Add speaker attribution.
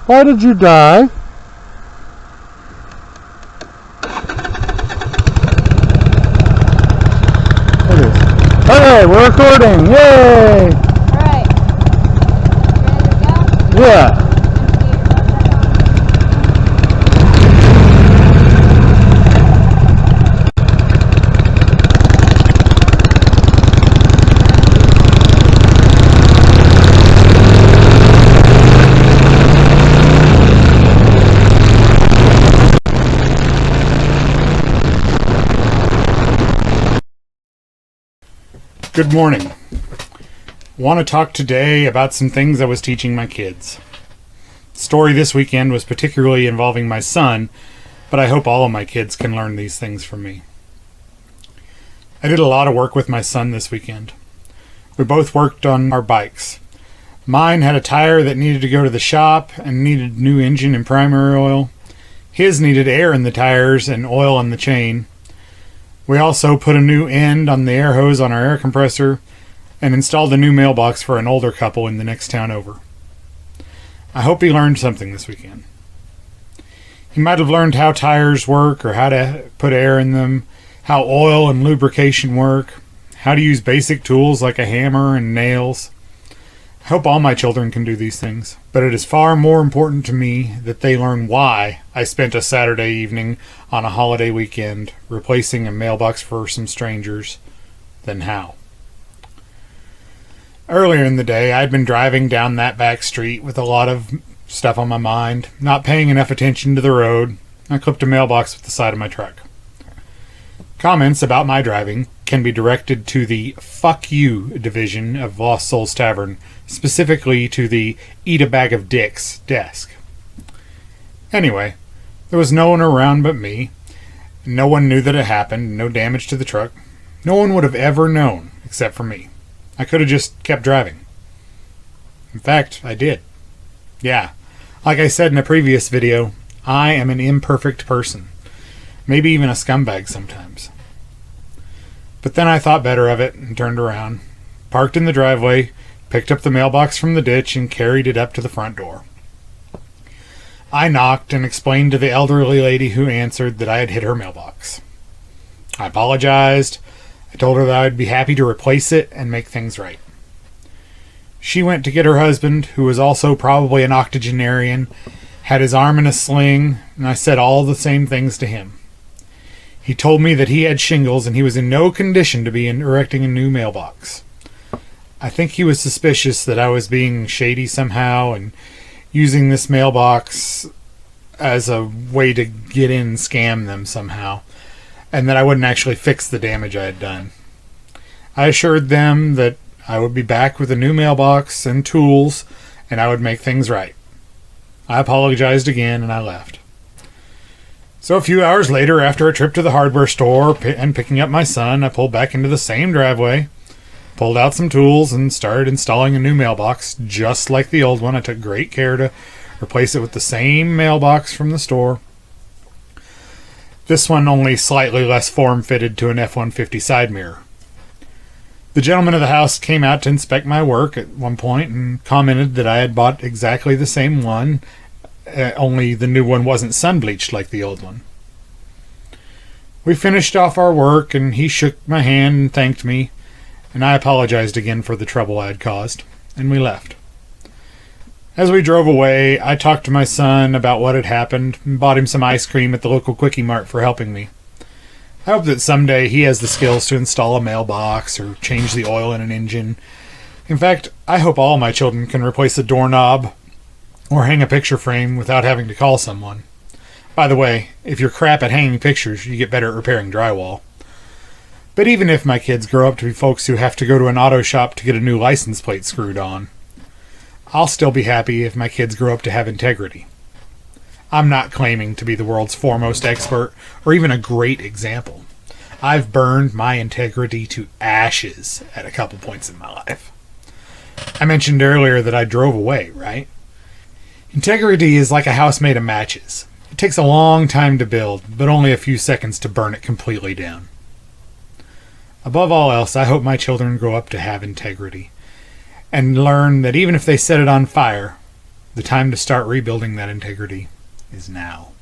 Speaker 1: Why did you die? It is. Hey, we're recording! Yay!
Speaker 2: Alright. Ready to go?
Speaker 1: Yeah.
Speaker 3: Good morning. Want to talk today about some things I was teaching my kids. The story this weekend was particularly involving my son, but I hope all of my kids can learn these things from me. I did a lot of work with my son this weekend. We both worked on our bikes. Mine had a tire that needed to go to the shop and needed new engine and primary oil. His needed air in the tires and oil in the chain. We also put a new end on the air hose on our air compressor and installed a new mailbox for an older couple in the next town over. I hope he learned something this weekend. He might have learned how tires work or how to put air in them, how oil and lubrication work, how to use basic tools like a hammer and nails. I hope all my children can do these things, but it is far more important to me that they learn why I spent a Saturday evening on a holiday weekend replacing a mailbox for some strangers than how. Earlier in the day, I'd been driving down that back street with a lot of stuff on my mind, not paying enough attention to the road. I clipped a mailbox with the side of my truck. Comments about my driving can be directed to the Fuck You division of Lost Souls Tavern, specifically to the Eat a Bag of Dicks desk. Anyway, there was no one around but me. No one knew that it happened, no damage to the truck. No one would have ever known, except for me. I could have just kept driving. In fact, I did. Yeah, like I said in a previous video, I am an imperfect person. Maybe even a scumbag sometimes. But then I thought better of it and turned around, parked in the driveway, picked up the mailbox from the ditch and carried it up to the front door. I knocked and explained to the elderly lady who answered that I had hit her mailbox. I apologized. I told her that I would be happy to replace it and make things right. She went to get her husband, who was also probably an octogenarian, had his arm in a sling, and I said all the same things to him. He told me that he had shingles and he was in no condition to be erecting a new mailbox. I think he was suspicious that I was being shady somehow and using this mailbox as a way to get in and scam them somehow, and that I wouldn't actually fix the damage I had done. I assured them that I would be back with a new mailbox and tools, and I would make things right. I apologized again and I left. So a few hours later, after a trip to the hardware store and picking up my son, I pulled back into the same driveway, pulled out some tools, and started installing a new mailbox, just like the old one. I took great care to replace it with the same mailbox from the store. This one only slightly less form-fitted to an F-150 side mirror. The gentleman of the house came out to inspect my work at one point and commented that I had bought exactly the same one, only the new one wasn't sun-bleached like the old one. We finished off our work and he shook my hand and thanked me, and I apologized again for the trouble I had caused, and we left. As we drove away, I talked to my son about what had happened and bought him some ice cream at the local Quickie Mart for helping me. I hope that someday he has the skills to install a mailbox or change the oil in an engine. In fact, I hope all my children can replace a doorknob or hang a picture frame without having to call someone. By the way, if you're crap at hanging pictures, you get better at repairing drywall. But even if my kids grow up to be folks who have to go to an auto shop to get a new license plate screwed on, I'll still be happy if my kids grow up to have integrity. I'm not claiming to be the world's foremost expert or even a great example. I've burned my integrity to ashes at a couple points in my life. I mentioned earlier that I drove away, right? Integrity is like a house made of matches. It takes a long time to build, but only a few seconds to burn it completely down. Above all else, I hope my children grow up to have integrity and learn that even if they set it on fire, The time to start rebuilding that integrity is now.